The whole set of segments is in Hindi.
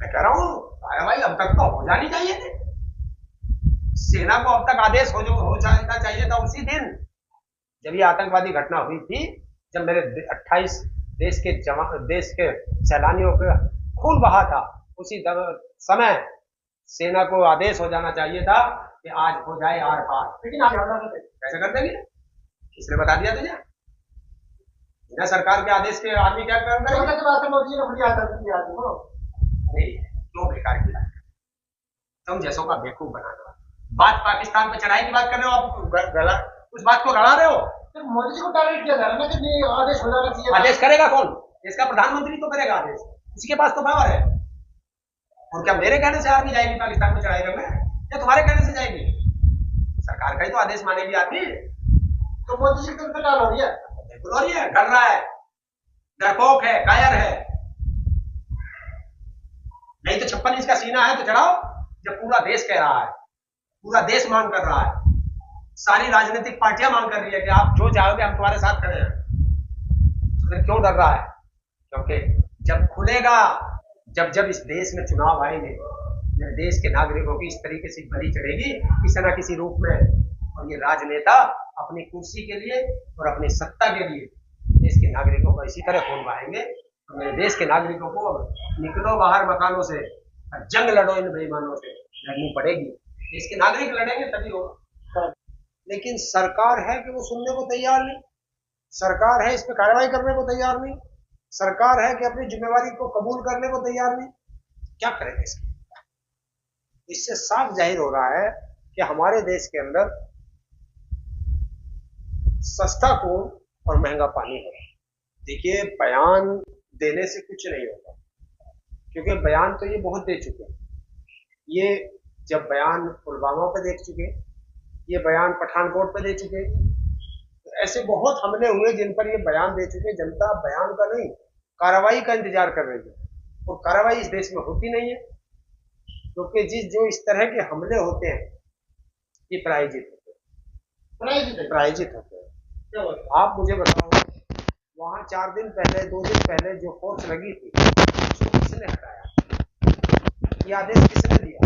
मैं कह रहा हूं कार्रवाई अब तक तो हो जानी चाहिए थी। सेना को अब तक आदेश हो जाना चाहिए था उसी दिन जब ये आतंकवादी घटना हुई थी, जब मेरे 28 देश के सैलानियों का खून बहा था। उसी समय सेना को आदेश हो जाना चाहिए था कि आज हो जाए आर पार, लेकिन आप कैसे कर देंगे? किसने बता दिया तुझे? बिना सरकार के आदेश के आदमी क्या करेंगे? मोदी नहीं, क्यों बेकार की बात? तुम जैसों का बेवकूफ बना दो। बात पाकिस्तान पे चढ़ाई की बात कर रहे हो, आप उस बात को गड़ा रहे हो। तो मोदी जी को टारगेट किया जा रहा है ना कि आदेश हो जाना चाहिए। आदेश करेगा कौन? इसका प्रधानमंत्री तो करेगा आदेश, उसके पास तो पावर है। और क्या मेरे कहने से आर्मी जाएगी पाकिस्तान में चढ़ाई करने, या तुम्हारे कहने से जाएगी? सरकार का ही तो आदेश मानेगी आदमी। तो मोदी जी को डाल हो रही है, बिल्कुल हो रही है, डर रहा है, डरपोक है, कायर है। नहीं तो 56 इंच का सीना है तो चढ़ाओ, जब पूरा देश कह रहा है, पूरा देश मांग कर रहा है, सारी राजनीतिक पार्टियां मांग कर रही है कि आप जो चाहोगे हम तुम्हारे साथ खड़े हैं, तो फिर क्यों डर रहा है? क्योंकि जब खुलेगा, जब इस देश में चुनाव आएंगे, देश के नागरिकों की इस तरीके से बलि चढ़ेगी किसी न किसी रूप में, और ये राजनेता अपनी कुर्सी के लिए और अपनी सत्ता के लिए देश के नागरिकों को इसी तरह खून बहाएंगे। तो मेरे देश के नागरिकों को निकलो बाहर मकानों से, जंग लड़ो इन बेईमानों से, लड़नी पड़ेगी। देश के नागरिक लड़ेंगे तभी होगा। लेकिन सरकार है कि वो सुनने को तैयार नहीं, सरकार है इस पर कार्रवाई करने को तैयार नहीं, सरकार है कि अपनी जिम्मेवारी को कबूल करने को तैयार नहीं। क्या करेंगे इसके? इससे साफ जाहिर हो रहा है कि हमारे देश के अंदर सस्ता खून और महंगा पानी है। देखिए, बयान देने से कुछ नहीं होगा, क्योंकि बयान तो ये बहुत दे चुके हैं। ये जब बयान पुलवामा पे दे चुके, ये बयान पठानकोट पे दे चुके, तो ऐसे बहुत हमले हुए जिन पर ये बयान दे चुके। जनता बयान का नहीं, कार्रवाई का इंतजार कर रही है, और कार्रवाई इस देश में होती नहीं है, क्योंकि जो इस तरह के हमले होते हैं ये प्रायोजित होते हैं। आप मुझे बताओ, वहां 4 दिन पहले, 2 दिन पहले जो फोर्स लगी थी उसको किसने हटाया? ये आदेश किसने दिया?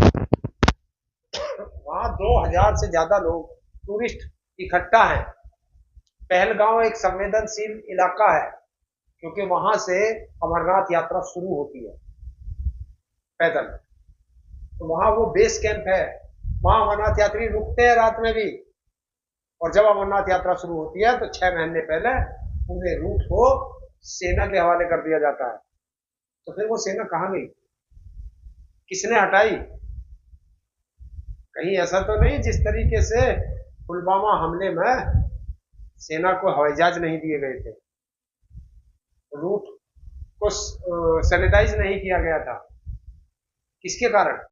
वहां 2000 से ज्यादा लोग टूरिस्ट इकट्ठा हैं। पहलगांव एक संवेदनशील इलाका है, क्योंकि वहां से अमरनाथ यात्रा शुरू होती है पैदल, तो वहां वो बेस कैंप है, वहां अमरनाथ यात्री रुकते हैं रात में भी। और जब अमरनाथ यात्रा शुरू होती है तो 6 महीने पहले पूरे रूट को सेना के हवाले कर दिया जाता है। तो फिर वो सेना कहाँ गई? किसने हटाई? कहीं ऐसा तो नहीं जिस तरीके से पुलवामा हमले में सेना को हवाई जहाज नहीं दिए गए थे, रूट को सैनिटाइज नहीं किया गया था, किसके कारण?